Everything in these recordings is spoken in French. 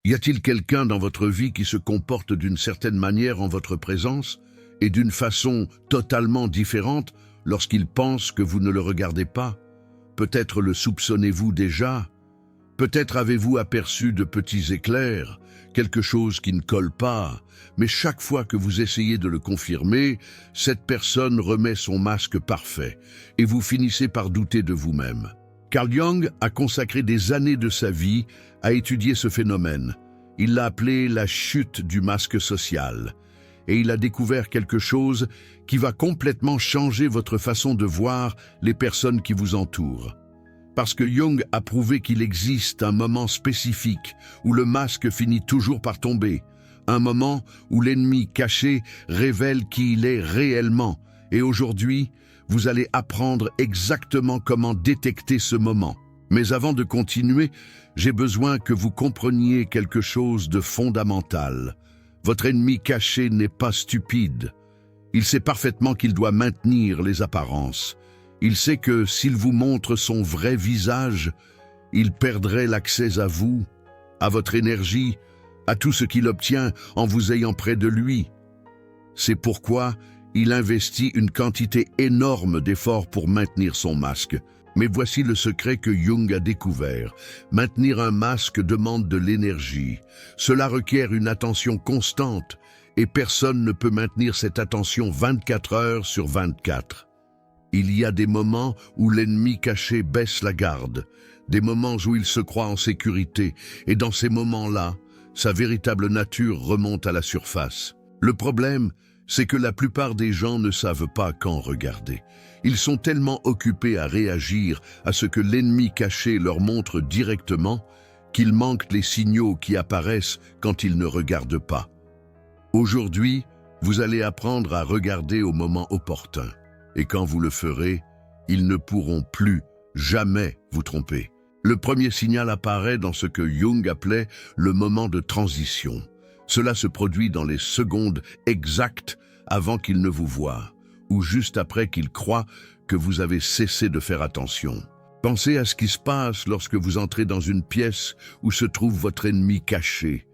Y a-t-il quelqu'un dans votre vie qui se comporte d'une certaine manière en votre présence et d'une façon totalement différente lorsqu'il pense que vous ne le regardez pas? Peut-être le soupçonnez-vous déjà? Peut-être avez-vous aperçu de petits éclairs, quelque chose qui ne colle pas, mais chaque fois que vous essayez de le confirmer, cette personne remet son masque parfait et vous finissez par douter de vous-même. Carl Jung a consacré des années de sa vie à étudier ce phénomène. Il l'a appelé la chute du masque social. Et il a découvert quelque chose qui va complètement changer votre façon de voir les personnes qui vous entourent. Parce que Jung a prouvé qu'il existe un moment spécifique où le masque finit toujours par tomber. Un moment où l'ennemi caché révèle qui il est réellement. Et aujourd'hui, vous allez apprendre exactement comment détecter ce moment. Mais avant de continuer, j'ai besoin que vous compreniez quelque chose de fondamental. Votre ennemi caché n'est pas stupide. Il sait parfaitement qu'il doit maintenir les apparences. Il sait que s'il vous montre son vrai visage, il perdrait l'accès à vous, à votre énergie, à tout ce qu'il obtient en vous ayant près de lui. C'est pourquoi il investit une quantité énorme d'efforts pour maintenir son masque. Mais voici le secret que Jung a découvert. Maintenir un masque demande de l'énergie. Cela requiert une attention constante et personne ne peut maintenir cette attention 24 heures sur 24. Il y a des moments où l'ennemi caché baisse la garde, des moments où il se croit en sécurité, et dans ces moments-là, sa véritable nature remonte à la surface. Le problème, c'est que la plupart des gens ne savent pas quand regarder. Ils sont tellement occupés à réagir à ce que l'ennemi caché leur montre directement qu'ils manquent les signaux qui apparaissent quand ils ne regardent pas. Aujourd'hui, vous allez apprendre à regarder au moment opportun. Et quand vous le ferez, ils ne pourront plus jamais vous tromper. Le premier signal apparaît dans ce que Jung appelait le moment de transition. Cela se produit dans les secondes exactes avant qu'il ne vous voie, ou juste après qu'il croit que vous avez cessé de faire attention. Pensez à ce qui se passe lorsque vous entrez dans une pièce où se trouve votre ennemi caché.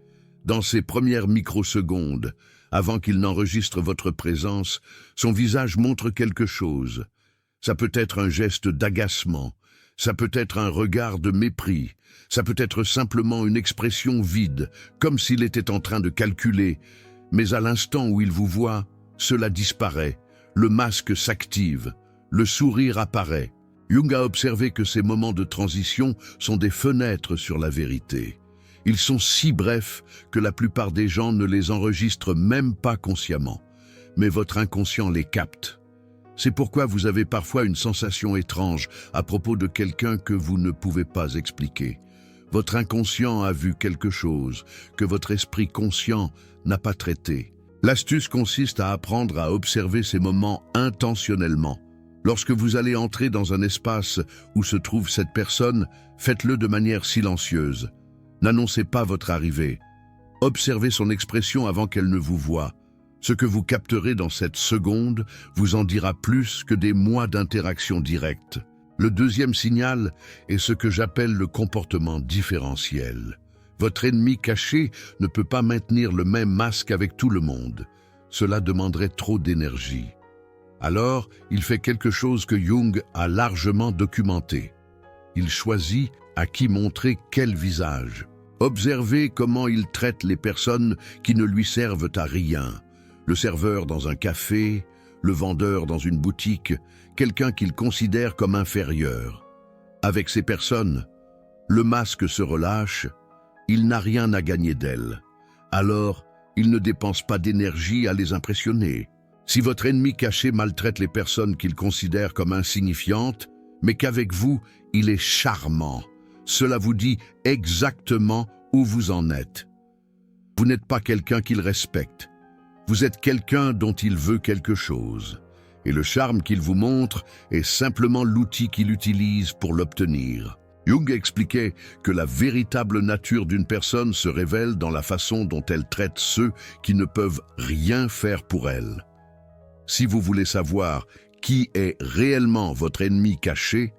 Dans ces premières microsecondes, avant qu'il n'enregistre votre présence, son visage montre quelque chose. Ça peut être un geste d'agacement, ça peut être un regard de mépris, ça peut être simplement une expression vide, comme s'il était en train de calculer. Mais à l'instant où il vous voit, cela disparaît, le masque s'active, le sourire apparaît. Jung a observé que ces moments de transition sont des fenêtres sur la vérité. Ils sont si brefs que la plupart des gens ne les enregistrent même pas consciemment. Mais votre inconscient les capte. C'est pourquoi vous avez parfois une sensation étrange à propos de quelqu'un que vous ne pouvez pas expliquer. Votre inconscient a vu quelque chose que votre esprit conscient n'a pas traité. L'astuce consiste à apprendre à observer ces moments intentionnellement. Lorsque vous allez entrer dans un espace où se trouve cette personne, faites-le de manière silencieuse. N'annoncez pas votre arrivée. Observez son expression avant qu'elle ne vous voie. Ce que vous capterez dans cette seconde vous en dira plus que des mois d'interaction directe. Le deuxième signal est ce que j'appelle le comportement différentiel. Votre ennemi caché ne peut pas maintenir le même masque avec tout le monde. Cela demanderait trop d'énergie. Alors, il fait quelque chose que Jung a largement documenté. Il choisit à qui montrer quel visage. Observez comment il traite les personnes qui ne lui servent à rien. Le serveur dans un café, le vendeur dans une boutique, quelqu'un qu'il considère comme inférieur. Avec ces personnes, le masque se relâche, il n'a rien à gagner d'elles. Alors, il ne dépense pas d'énergie à les impressionner. Si votre ennemi caché maltraite les personnes qu'il considère comme insignifiantes, mais qu'avec vous, il est charmant, cela vous dit exactement où vous en êtes. Vous n'êtes pas quelqu'un qu'il respecte. Vous êtes quelqu'un dont il veut quelque chose. Et le charme qu'il vous montre est simplement l'outil qu'il utilise pour l'obtenir. Jung expliquait que la véritable nature d'une personne se révèle dans la façon dont elle traite ceux qui ne peuvent rien faire pour elle. Si vous voulez savoir qui est réellement votre ennemi caché,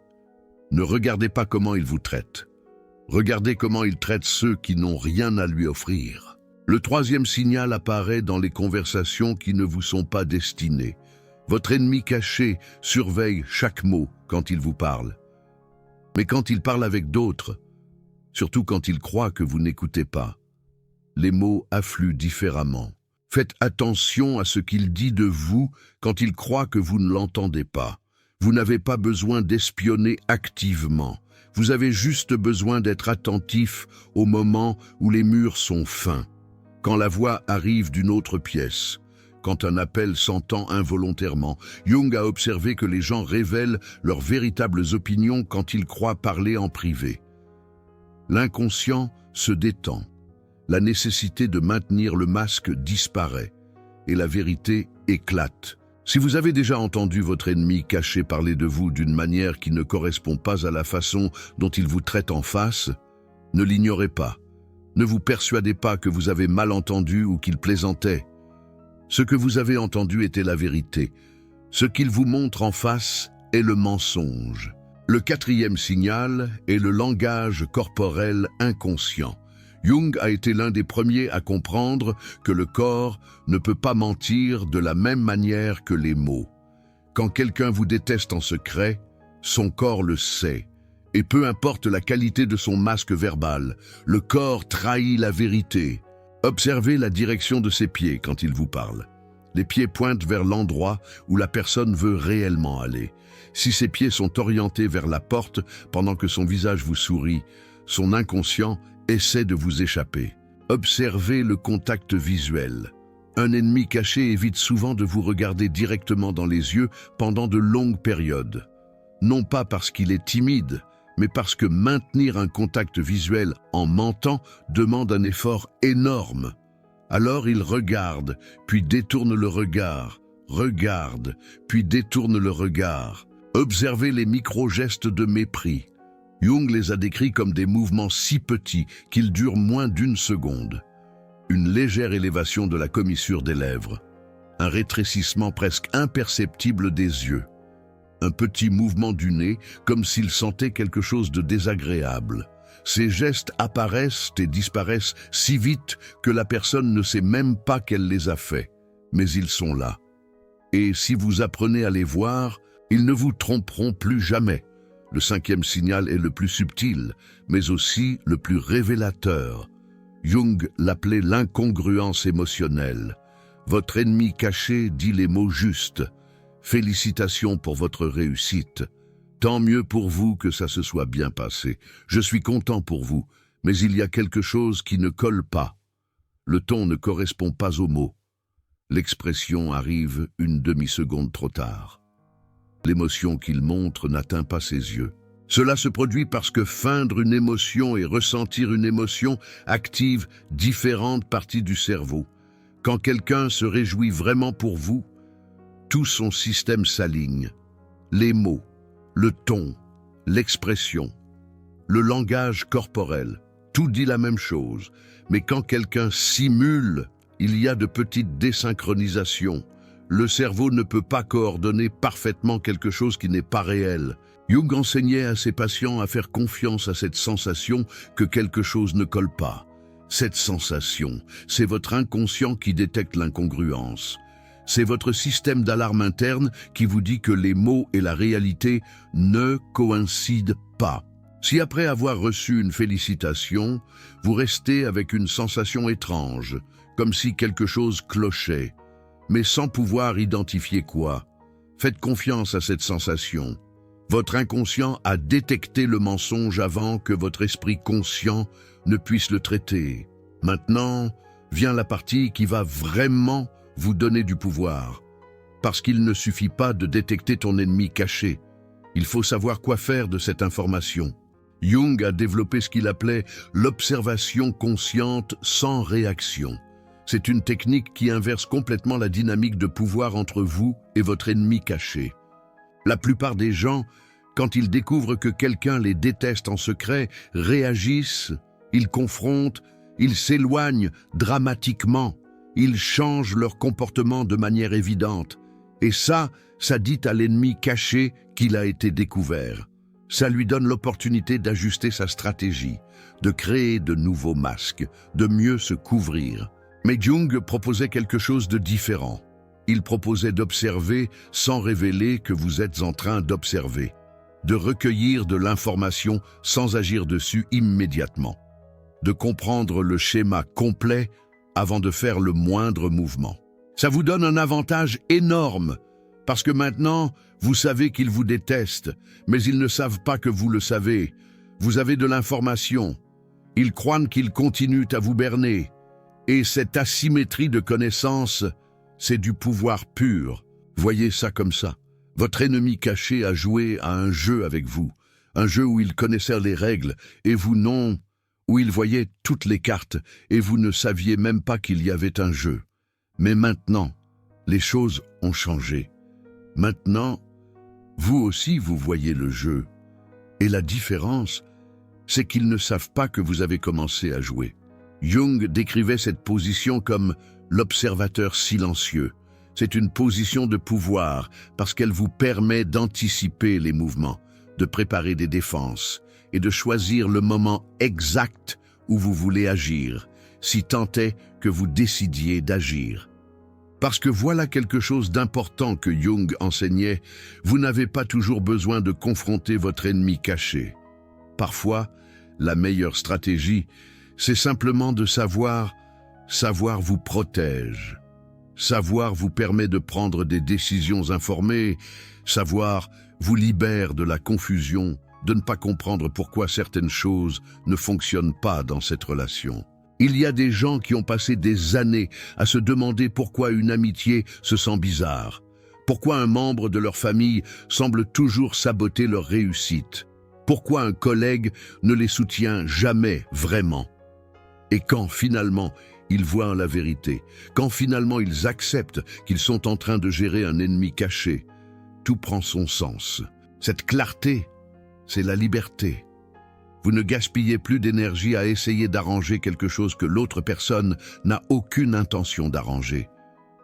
ne regardez pas comment il vous traite. Regardez comment il traite ceux qui n'ont rien à lui offrir. Le troisième signal apparaît dans les conversations qui ne vous sont pas destinées. Votre ennemi caché surveille chaque mot quand il vous parle. Mais quand il parle avec d'autres, surtout quand il croit que vous n'écoutez pas, les mots affluent différemment. Faites attention à ce qu'il dit de vous quand il croit que vous ne l'entendez pas. Vous n'avez pas besoin d'espionner activement. Vous avez juste besoin d'être attentif au moment où les murs sont fins, quand la voix arrive d'une autre pièce, quand un appel s'entend involontairement. Jung a observé que les gens révèlent leurs véritables opinions quand ils croient parler en privé. L'inconscient se détend. La nécessité de maintenir le masque disparaît et la vérité éclate. Si vous avez déjà entendu votre ennemi caché parler de vous d'une manière qui ne correspond pas à la façon dont il vous traite en face, ne l'ignorez pas. Ne vous persuadez pas que vous avez mal entendu ou qu'il plaisantait. Ce que vous avez entendu était la vérité. Ce qu'il vous montre en face est le mensonge. Le quatrième signal est le langage corporel inconscient. Jung a été l'un des premiers à comprendre que le corps ne peut pas mentir de la même manière que les mots. Quand quelqu'un vous déteste en secret, son corps le sait. Et peu importe la qualité de son masque verbal, le corps trahit la vérité. Observez la direction de ses pieds quand il vous parle. Les pieds pointent vers l'endroit où la personne veut réellement aller. Si ses pieds sont orientés vers la porte pendant que son visage vous sourit, son inconscient essaie de vous échapper. Observez le contact visuel. Un ennemi caché évite souvent de vous regarder directement dans les yeux pendant de longues périodes. Non pas parce qu'il est timide, mais parce que maintenir un contact visuel en mentant demande un effort énorme. Alors il regarde, puis détourne le regard, regarde, puis détourne le regard. Observez les micro-gestes de mépris. Jung les a décrits comme des mouvements si petits qu'ils durent moins d'une seconde. Une légère élévation de la commissure des lèvres, un rétrécissement presque imperceptible des yeux, un petit mouvement du nez comme s'il sentait quelque chose de désagréable. Ces gestes apparaissent et disparaissent si vite que la personne ne sait même pas qu'elle les a faits, mais ils sont là. Et si vous apprenez à les voir, ils ne vous tromperont plus jamais. Le cinquième signal est le plus subtil, mais aussi le plus révélateur. Jung l'appelait l'incongruence émotionnelle. Votre ennemi caché dit les mots justes. Félicitations pour votre réussite. Tant mieux pour vous que ça se soit bien passé. Je suis content pour vous, mais il y a quelque chose qui ne colle pas. Le ton ne correspond pas aux mots. L'expression arrive une demi-seconde trop tard. L'émotion qu'il montre n'atteint pas ses yeux. Cela se produit parce que feindre une émotion et ressentir une émotion active différentes parties du cerveau. Quand quelqu'un se réjouit vraiment pour vous, tout son système s'aligne. Les mots, le ton, l'expression, le langage corporel, tout dit la même chose. Mais quand quelqu'un simule, il y a de petites désynchronisations. Le cerveau ne peut pas coordonner parfaitement quelque chose qui n'est pas réel. Jung enseignait à ses patients à faire confiance à cette sensation que quelque chose ne colle pas. Cette sensation, c'est votre inconscient qui détecte l'incongruence. C'est votre système d'alarme interne qui vous dit que les mots et la réalité ne coïncident pas. Si après avoir reçu une félicitation, vous restez avec une sensation étrange, comme si quelque chose clochait, mais sans pouvoir identifier quoi, faites confiance à cette sensation. Votre inconscient a détecté le mensonge avant que votre esprit conscient ne puisse le traiter. Maintenant, vient la partie qui va vraiment vous donner du pouvoir. Parce qu'il ne suffit pas de détecter ton ennemi caché. Il faut savoir quoi faire de cette information. Jung a développé ce qu'il appelait l'observation consciente sans réaction. C'est une technique qui inverse complètement la dynamique de pouvoir entre vous et votre ennemi caché. La plupart des gens, quand ils découvrent que quelqu'un les déteste en secret, réagissent, ils confrontent, ils s'éloignent dramatiquement, ils changent leur comportement de manière évidente. Et ça dit à l'ennemi caché qu'il a été découvert. Ça lui donne l'opportunité d'ajuster sa stratégie. de créer de nouveaux masques, de mieux se couvrir. Mais Jung proposait quelque chose de différent. Il proposait d'observer sans révéler que vous êtes en train d'observer, de recueillir de l'information sans agir dessus immédiatement, de comprendre le schéma complet avant de faire le moindre mouvement. Ça vous donne un avantage énorme, parce que maintenant, vous savez qu'ils vous détestent, mais ils ne savent pas que vous le savez. Vous avez de l'information. Ils croient qu'ils continuent à vous berner. Et cette asymétrie de connaissances, c'est du pouvoir pur. Voyez ça comme ça. Votre ennemi caché a joué à un jeu avec vous, un jeu où il connaissait les règles, et vous non, où il voyait toutes les cartes, et vous ne saviez même pas qu'il y avait un jeu. Mais maintenant, les choses ont changé. Maintenant, vous aussi vous voyez le jeu. Et la différence, c'est qu'ils ne savent pas que vous avez commencé à jouer. Jung décrivait cette position comme l'observateur silencieux. C'est une position de pouvoir parce qu'elle vous permet d'anticiper les mouvements, de préparer des défenses et de choisir le moment exact où vous voulez agir, si tant est que vous décidiez d'agir. Parce que voilà quelque chose d'important que Jung enseignait, vous n'avez pas toujours besoin de confronter votre ennemi caché. Parfois, la meilleure stratégie, c'est simplement de savoir vous protège. Savoir vous permet de prendre des décisions informées. Savoir vous libère de la confusion, de ne pas comprendre pourquoi certaines choses ne fonctionnent pas dans cette relation. Il y a des gens qui ont passé des années à se demander pourquoi une amitié se sent bizarre, pourquoi un membre de leur famille semble toujours saboter leur réussite, pourquoi un collègue ne les soutient jamais vraiment. Et quand finalement ils voient la vérité, quand finalement ils acceptent qu'ils sont en train de gérer un ennemi caché, tout prend son sens. Cette clarté, c'est la liberté. Vous ne gaspillez plus d'énergie à essayer d'arranger quelque chose que l'autre personne n'a aucune intention d'arranger.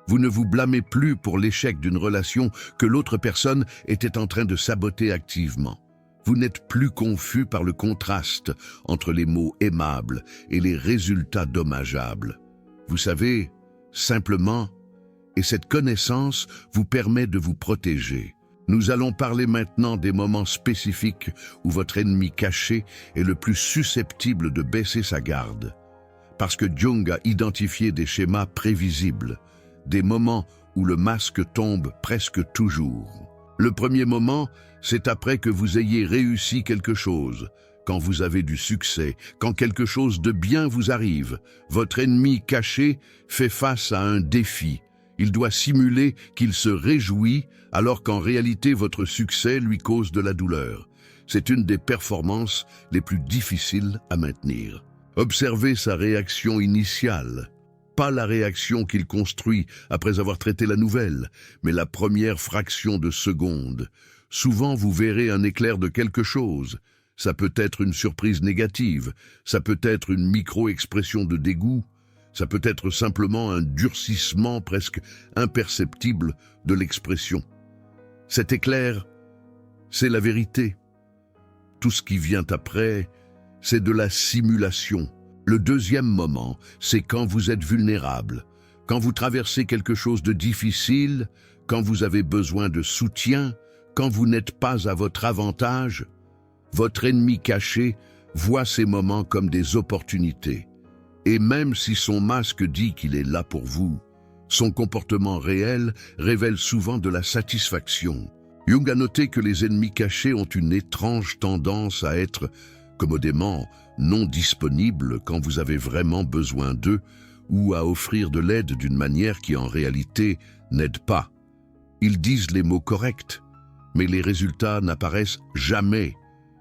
Vous ne vous blâmez plus pour l'échec d'une relation que l'autre personne était en train de saboter activement. Vous n'êtes plus confus par le contraste entre les mots aimables et les résultats dommageables. Vous savez, simplement, et cette connaissance vous permet de vous protéger. Nous allons parler maintenant des moments spécifiques où votre ennemi caché est le plus susceptible de baisser sa garde. Parce que Jung a identifié des schémas prévisibles, des moments où le masque tombe presque toujours. Le premier moment, c'est après que vous ayez réussi quelque chose, quand vous avez du succès, quand quelque chose de bien vous arrive. Votre ennemi caché fait face à un défi. Il doit simuler qu'il se réjouit, alors qu'en réalité votre succès lui cause de la douleur. C'est une des performances les plus difficiles à maintenir. Observez sa réaction initiale. Pas la réaction qu'il construit après avoir traité la nouvelle, mais la première fraction de seconde. Souvent, vous verrez un éclair de quelque chose. Ça peut être une surprise négative, ça peut être une micro-expression de dégoût, ça peut être simplement un durcissement presque imperceptible de l'expression. Cet éclair, c'est la vérité. Tout ce qui vient après, c'est de la simulation. Le deuxième moment, c'est quand vous êtes vulnérable, quand vous traversez quelque chose de difficile, quand vous avez besoin de soutien, quand vous n'êtes pas à votre avantage. Votre ennemi caché voit ces moments comme des opportunités. Et même si son masque dit qu'il est là pour vous, son comportement réel révèle souvent de la satisfaction. Jung a noté que les ennemis cachés ont une étrange tendance à être, commodément, non disponibles quand vous avez vraiment besoin d'eux, ou à offrir de l'aide d'une manière qui en réalité n'aide pas. Ils disent les mots corrects, mais les résultats n'apparaissent jamais.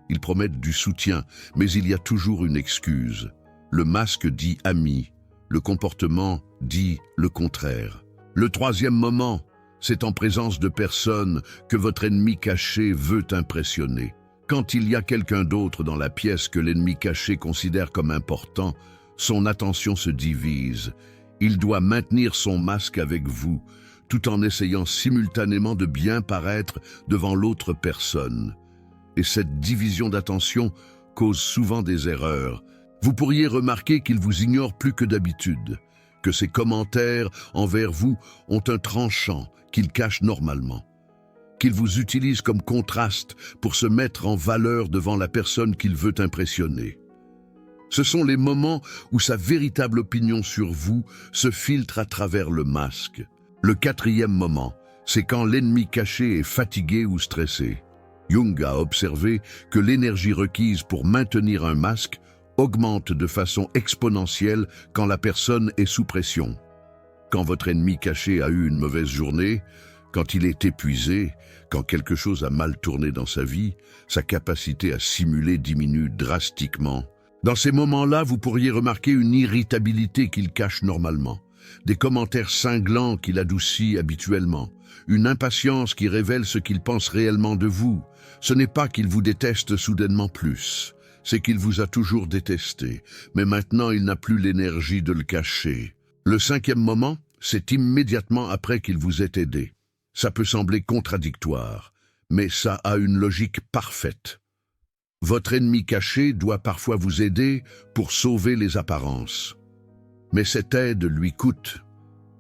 Ils promettent du soutien, mais il y a toujours une excuse. Le masque dit ami, le comportement dit le contraire. Le troisième moment, c'est en présence de personnes que votre ennemi caché veut impressionner. Quand il y a quelqu'un d'autre dans la pièce que l'ennemi caché considère comme important, son attention se divise. Il doit maintenir son masque avec vous, tout en essayant simultanément de bien paraître devant l'autre personne. Et cette division d'attention cause souvent des erreurs. Vous pourriez remarquer qu'il vous ignore plus que d'habitude, que ses commentaires envers vous ont un tranchant qu'il cache normalement, qu'il vous utilise comme contraste pour se mettre en valeur devant la personne qu'il veut impressionner. Ce sont les moments où sa véritable opinion sur vous se filtre à travers le masque. Le quatrième moment, c'est quand l'ennemi caché est fatigué ou stressé. Jung a observé que l'énergie requise pour maintenir un masque augmente de façon exponentielle quand la personne est sous pression. Quand votre ennemi caché a eu une mauvaise journée, quand il est épuisé, quand quelque chose a mal tourné dans sa vie, sa capacité à simuler diminue drastiquement. Dans ces moments-là, vous pourriez remarquer une irritabilité qu'il cache normalement, des commentaires cinglants qu'il adoucit habituellement, une impatience qui révèle ce qu'il pense réellement de vous. Ce n'est pas qu'il vous déteste soudainement plus, c'est qu'il vous a toujours détesté, mais maintenant il n'a plus l'énergie de le cacher. Le cinquième moment, c'est immédiatement après qu'il vous ait aidé. Ça peut sembler contradictoire, mais ça a une logique parfaite. Votre ennemi caché doit parfois vous aider pour sauver les apparences. Mais cette aide lui coûte.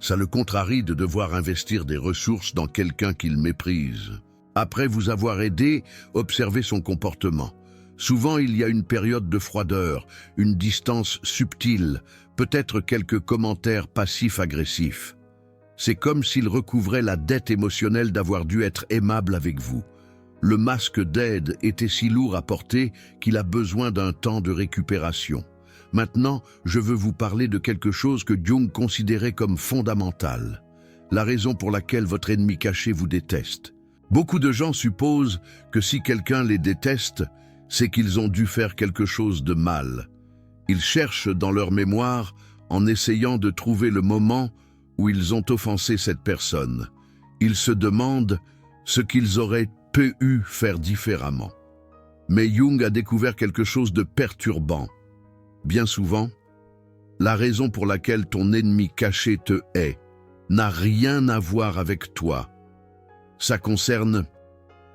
Ça le contrarie de devoir investir des ressources dans quelqu'un qu'il méprise. Après vous avoir aidé, observez son comportement. Souvent, il y a une période de froideur, une distance subtile, peut-être quelques commentaires passifs-agressifs. C'est comme s'il recouvrait la dette émotionnelle d'avoir dû être aimable avec vous. Le masque d'aide était si lourd à porter qu'il a besoin d'un temps de récupération. Maintenant, je veux vous parler de quelque chose que Jung considérait comme fondamental. La raison pour laquelle votre ennemi caché vous déteste. Beaucoup de gens supposent que si quelqu'un les déteste, c'est qu'ils ont dû faire quelque chose de mal. Ils cherchent dans leur mémoire en essayant de trouver le moment où ils ont offensé cette personne. Ils se demandent ce qu'ils auraient pu faire différemment. Mais Jung a découvert quelque chose de perturbant. Bien souvent, la raison pour laquelle ton ennemi caché te hait n'a rien à voir avec toi. Ça concerne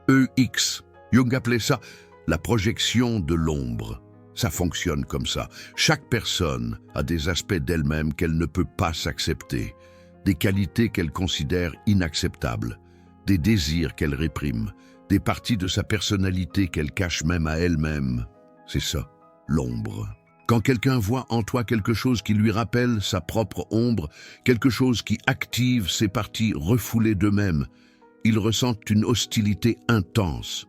EX. Jung appelait ça la projection de l'ombre. Ça fonctionne comme ça. Chaque personne a des aspects d'elle-même qu'elle ne peut pas s'accepter, des qualités qu'elle considère inacceptables, des désirs qu'elle réprime, des parties de sa personnalité qu'elle cache même à elle-même. C'est ça, l'ombre. Quand quelqu'un voit en toi quelque chose qui lui rappelle sa propre ombre, quelque chose qui active ces parties refoulées d'eux-mêmes, ils ressentent une hostilité intense.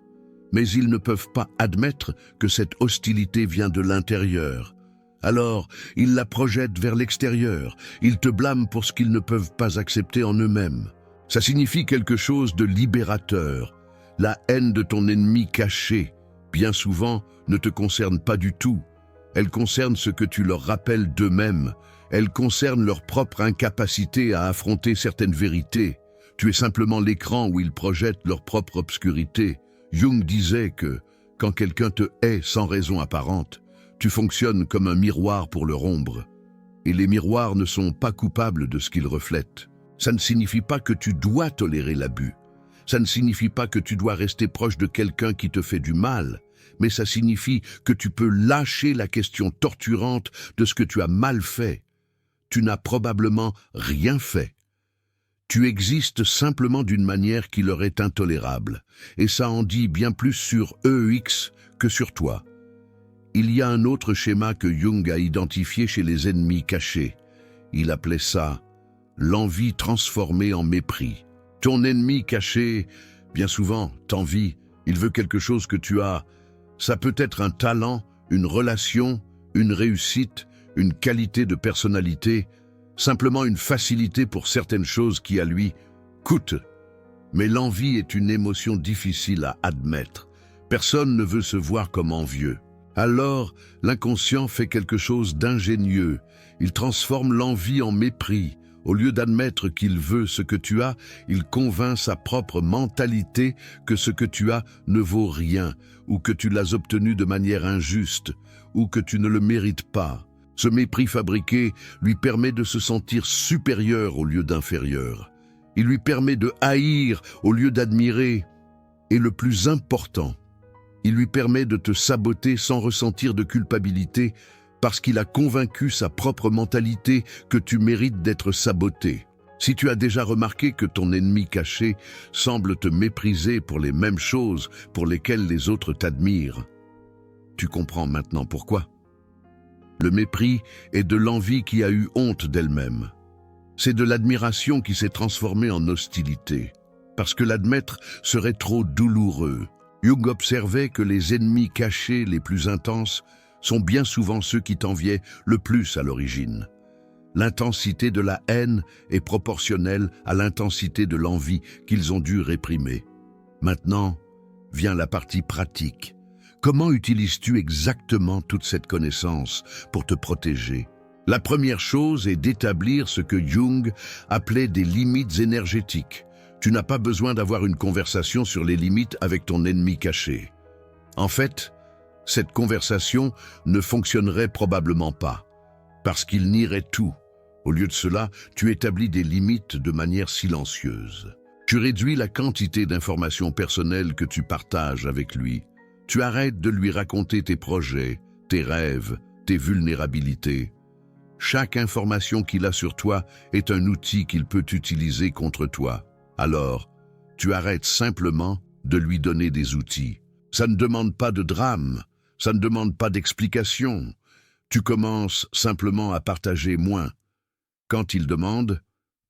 Mais ils ne peuvent pas admettre que cette hostilité vient de l'intérieur. Alors, ils la projettent vers l'extérieur. Ils te blâment pour ce qu'ils ne peuvent pas accepter en eux-mêmes. Ça signifie quelque chose de libérateur. La haine de ton ennemi caché, bien souvent, ne te concerne pas du tout. Elle concerne ce que tu leur rappelles d'eux-mêmes. Elle concerne leur propre incapacité à affronter certaines vérités. Tu es simplement l'écran où ils projettent leur propre obscurité. Jung disait que, quand quelqu'un te hait sans raison apparente, tu fonctionnes comme un miroir pour leur ombre. Et les miroirs ne sont pas coupables de ce qu'ils reflètent. Ça ne signifie pas que tu dois tolérer l'abus. Ça ne signifie pas que tu dois rester proche de quelqu'un qui te fait du mal, mais ça signifie que tu peux lâcher la question torturante de ce que tu as mal fait. Tu n'as probablement rien fait. Tu existes simplement d'une manière qui leur est intolérable, et ça en dit bien plus sur EX que sur toi. Il y a un autre schéma que Jung a identifié chez les ennemis cachés. Il appelait ça l'envie transformée en mépris. Ton ennemi caché, bien souvent, t'envie, il veut quelque chose que tu as. Ça peut être un talent, une relation, une réussite, une qualité de personnalité, simplement une facilité pour certaines choses qui, à lui, coûtent. Mais l'envie est une émotion difficile à admettre. Personne ne veut se voir comme envieux. Alors, l'inconscient fait quelque chose d'ingénieux. Il transforme l'envie en mépris. Au lieu d'admettre qu'il veut ce que tu as, il convainc sa propre mentalité que ce que tu as ne vaut rien, ou que tu l'as obtenu de manière injuste, ou que tu ne le mérites pas. Ce mépris fabriqué lui permet de se sentir supérieur au lieu d'inférieur. Il lui permet de haïr au lieu d'admirer. Et le plus important, Il lui permet de te saboter sans ressentir de culpabilité parce qu'il a convaincu sa propre mentalité que tu mérites d'être saboté. Si tu as déjà remarqué que ton ennemi caché semble te mépriser pour les mêmes choses pour lesquelles les autres t'admirent, tu comprends maintenant pourquoi. Le mépris est de l'envie qui a eu honte d'elle-même. C'est de l'admiration qui s'est transformée en hostilité, parce que l'admettre serait trop douloureux. Jung observait que les ennemis cachés les plus intenses sont bien souvent ceux qui t'enviaient le plus à l'origine. L'intensité de la haine est proportionnelle à l'intensité de l'envie qu'ils ont dû réprimer. Maintenant, vient la partie pratique. Comment utilises-tu exactement toute cette connaissance pour te protéger? La première chose est d'établir ce que Jung appelait des limites énergétiques. Tu n'as pas besoin d'avoir une conversation sur les limites avec ton ennemi caché. En fait, cette conversation ne fonctionnerait probablement pas, parce qu'il nierait tout. Au lieu de cela, tu établis des limites de manière silencieuse. Tu réduis la quantité d'informations personnelles que tu partages avec lui. Tu arrêtes de lui raconter tes projets, tes rêves, tes vulnérabilités. Chaque information qu'il a sur toi est un outil qu'il peut utiliser contre toi. Alors, tu arrêtes simplement de lui donner des outils. Ça ne demande pas de drame, ça ne demande pas d'explication. Tu commences simplement à partager moins. Quand il demande,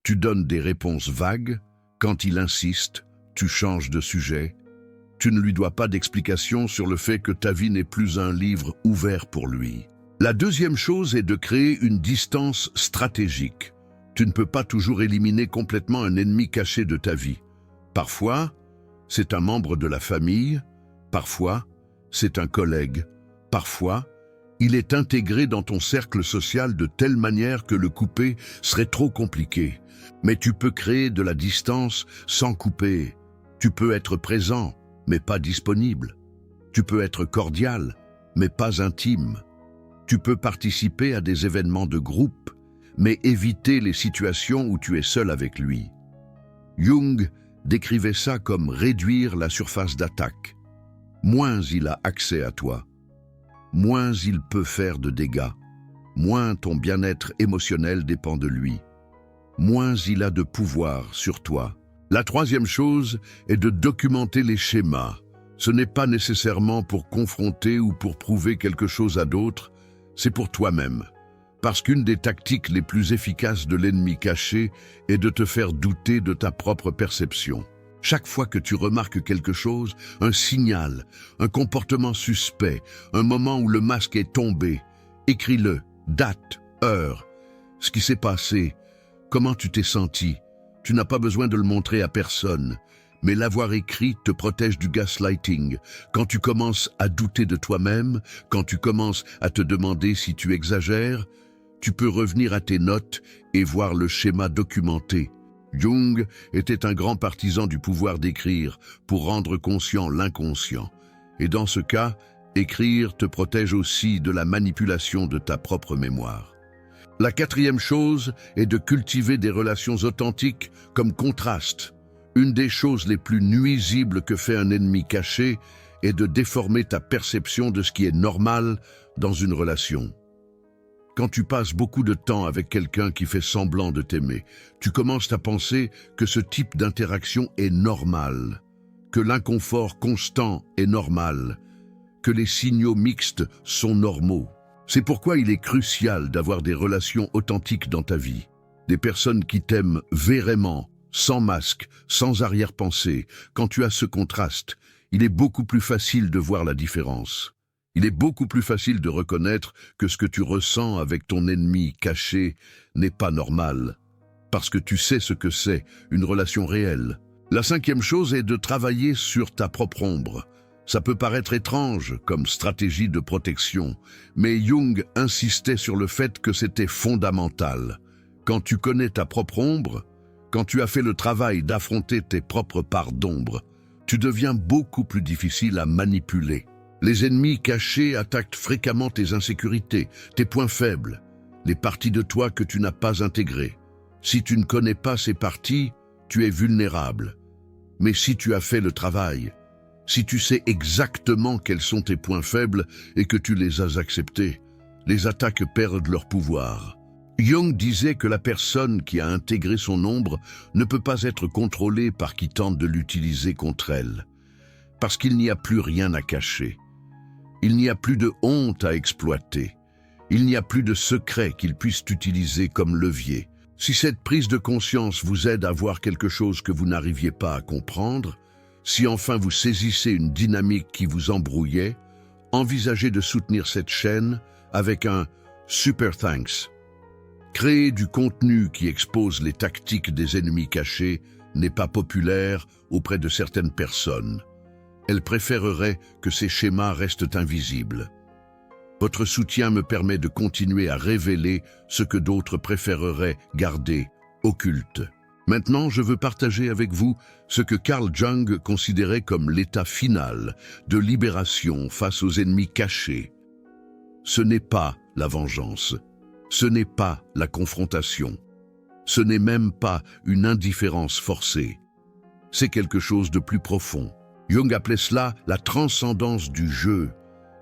tu donnes des réponses vagues. Quand il insiste, tu changes de sujet. Tu ne lui dois pas d'explication sur le fait que ta vie n'est plus un livre ouvert pour lui. La deuxième chose est de créer une distance stratégique. Tu ne peux pas toujours éliminer complètement un ennemi caché de ta vie. Parfois, c'est un membre de la famille. Parfois, c'est un collègue. Parfois, il est intégré dans ton cercle social de telle manière que le couper serait trop compliqué. Mais tu peux créer de la distance sans couper. Tu peux être présent, mais pas disponible. Tu peux être cordial, mais pas intime. Tu peux participer à des événements de groupe, mais éviter les situations où tu es seul avec lui. Jung décrivait ça comme réduire la surface d'attaque. Moins il a accès à toi, moins il peut faire de dégâts, moins ton bien-être émotionnel dépend de lui, moins il a de pouvoir sur toi. La troisième chose est de documenter les schémas. Ce n'est pas nécessairement pour confronter ou pour prouver quelque chose à d'autres, c'est pour toi-même. Parce qu'une des tactiques les plus efficaces de l'ennemi caché est de te faire douter de ta propre perception. Chaque fois que tu remarques quelque chose, un signal, un comportement suspect, un moment où le masque est tombé, écris-le, date, heure, ce qui s'est passé, comment tu t'es senti. Tu n'as pas besoin de le montrer à personne, mais l'avoir écrit te protège du gaslighting. Quand tu commences à douter de toi-même, quand tu commences à te demander si tu exagères, tu peux revenir à tes notes et voir le schéma documenté. Jung était un grand partisan du pouvoir d'écrire pour rendre conscient l'inconscient. Et dans ce cas, écrire te protège aussi de la manipulation de ta propre mémoire. La quatrième chose est de cultiver des relations authentiques comme contraste. Une des choses les plus nuisibles que fait un ennemi caché est de déformer ta perception de ce qui est normal dans une relation. Quand tu passes beaucoup de temps avec quelqu'un qui fait semblant de t'aimer, tu commences à penser que ce type d'interaction est normal, que l'inconfort constant est normal, que les signaux mixtes sont normaux. C'est pourquoi il est crucial d'avoir des relations authentiques dans ta vie, des personnes qui t'aiment vraiment, sans masque, sans arrière-pensée. Quand tu as ce contraste, il est beaucoup plus facile de voir la différence. Il est beaucoup plus facile de reconnaître que ce que tu ressens avec ton ennemi caché n'est pas normal, parce que tu sais ce que c'est, une relation réelle. La cinquième chose est de travailler sur ta propre ombre. Ça peut paraître étrange comme stratégie de protection, mais Jung insistait sur le fait que c'était fondamental. Quand tu connais ta propre ombre, quand tu as fait le travail d'affronter tes propres parts d'ombre, tu deviens beaucoup plus difficile à manipuler. Les ennemis cachés attaquent fréquemment tes insécurités, tes points faibles, les parties de toi que tu n'as pas intégrées. Si tu ne connais pas ces parties, tu es vulnérable. Mais si tu as fait le travail, Si tu sais exactement quels sont tes points faibles et que tu les as acceptés, les attaques perdent leur pouvoir. Jung disait que la personne qui a intégré son ombre ne peut pas être contrôlée par qui tente de l'utiliser contre elle, parce qu'il n'y a plus rien à cacher. Il n'y a plus de honte à exploiter. Il n'y a plus de secret qu'il puisse utiliser comme levier. Si cette prise de conscience vous aide à voir quelque chose que vous n'arriviez pas à comprendre, si enfin vous saisissez une dynamique qui vous embrouillait, envisagez de soutenir cette chaîne avec un Super Thanks. Créer du contenu qui expose les tactiques des ennemis cachés n'est pas populaire auprès de certaines personnes. Elles préféreraient que ces schémas restent invisibles. Votre soutien me permet de continuer à révéler ce que d'autres préféreraient garder occulte. Maintenant, je veux partager avec vous ce que Carl Jung considérait comme l'état final de libération face aux ennemis cachés. Ce n'est pas la vengeance, ce n'est pas la confrontation, ce n'est même pas une indifférence forcée. C'est quelque chose de plus profond. Jung appelait cela la transcendance du jeu.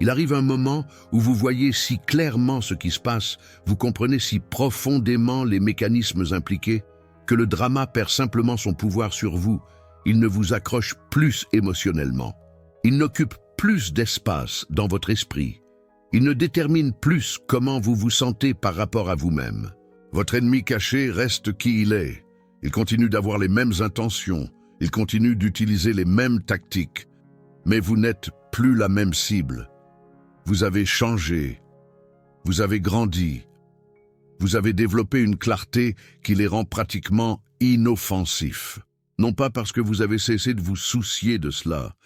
Il arrive un moment où vous voyez si clairement ce qui se passe, vous comprenez si profondément les mécanismes impliqués, que le drama perd simplement son pouvoir sur vous. Il ne vous accroche plus émotionnellement. Il n'occupe plus d'espace dans votre esprit. Il ne détermine plus comment vous vous sentez par rapport à vous-même. Votre ennemi caché reste qui il est. Il continue d'avoir les mêmes intentions. Il continue d'utiliser les mêmes tactiques. Mais vous n'êtes plus la même cible. Vous avez changé. Vous avez grandi. Vous avez développé une clarté qui les rend pratiquement inoffensifs. Non pas parce que vous avez cessé de vous soucier de cela,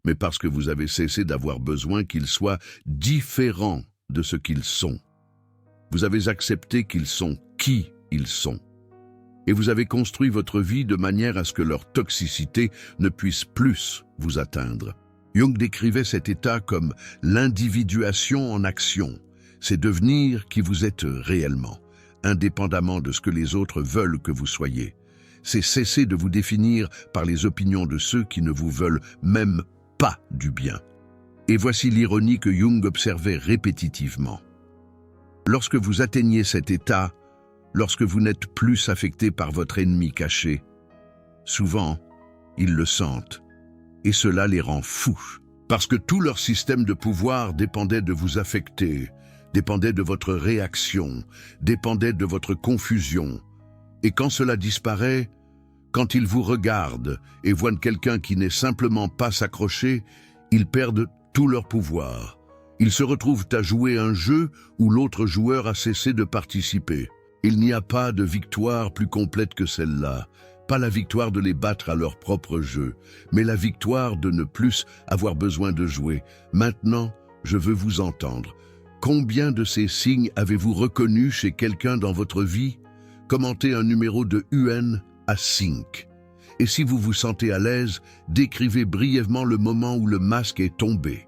mais parce que vous avez cessé d'avoir besoin qu'ils soient différents de ce qu'ils sont. Vous avez accepté qu'ils sont qui ils sont. Et vous avez construit votre vie de manière à ce que leur toxicité ne puisse plus vous atteindre. Jung décrivait cet état comme l'individuation en action. C'est devenir qui vous êtes réellement, indépendamment de ce que les autres veulent que vous soyez. C'est cesser de vous définir par les opinions de ceux qui ne vous veulent même pas du bien. Et voici l'ironie que Jung observait répétitivement. Lorsque vous atteignez cet état, lorsque vous n'êtes plus affecté par votre ennemi caché, souvent, ils le sentent. Et cela les rend fous, parce que tout leur système de pouvoir dépendait de vous affecter, dépendait de votre réaction, dépendait de votre confusion. Et quand cela disparaît, quand ils vous regardent et voient quelqu'un qui n'est simplement pas s'accrocher, ils perdent tout leur pouvoir. Ils se retrouvent à jouer un jeu où l'autre joueur a cessé de participer. Il n'y a pas de victoire plus complète que celle-là. Pas la victoire de les battre à leur propre jeu, mais la victoire de ne plus avoir besoin de jouer. Maintenant, je veux vous entendre. Combien de ces signes avez-vous reconnus chez quelqu'un dans votre vie? Commentez un numéro de UN à 5. Et si vous vous sentez à l'aise, décrivez brièvement le moment où le masque est tombé.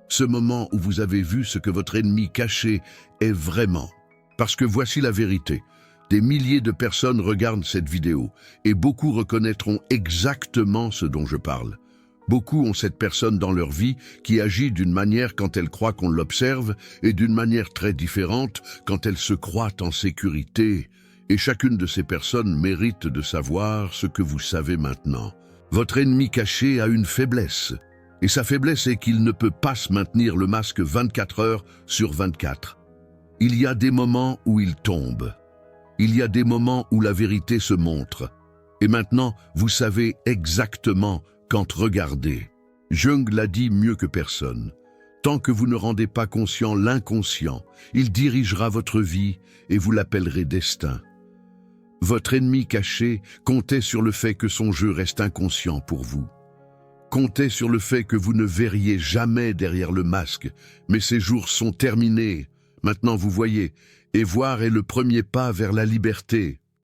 Ce moment où vous avez vu ce que votre ennemi caché est vraiment. Parce que voici la vérité. Des milliers de personnes regardent cette vidéo et beaucoup reconnaîtront exactement ce dont je parle. Beaucoup ont cette personne dans leur vie qui agit d'une manière quand elle croit qu'on l'observe et d'une manière très différente quand elle se croit en sécurité. Et chacune de ces personnes mérite de savoir ce que vous savez maintenant. Votre ennemi caché a une faiblesse. Et sa faiblesse est qu'il ne peut pas se maintenir le masque 24 heures sur 24. Il y a des moments où il tombe. Il y a des moments où la vérité se montre. Et maintenant, vous savez exactement quand regarder. Jung l'a dit mieux que personne. Tant que vous ne rendez pas conscient l'inconscient, il dirigera votre vie et vous l'appellerez destin. Votre ennemi caché comptait sur le fait que son jeu reste inconscient pour vous. Comptez sur le fait que vous ne verriez jamais derrière le masque, mais ces jours sont terminés. Maintenant vous voyez, et voir est le premier pas vers la liberté.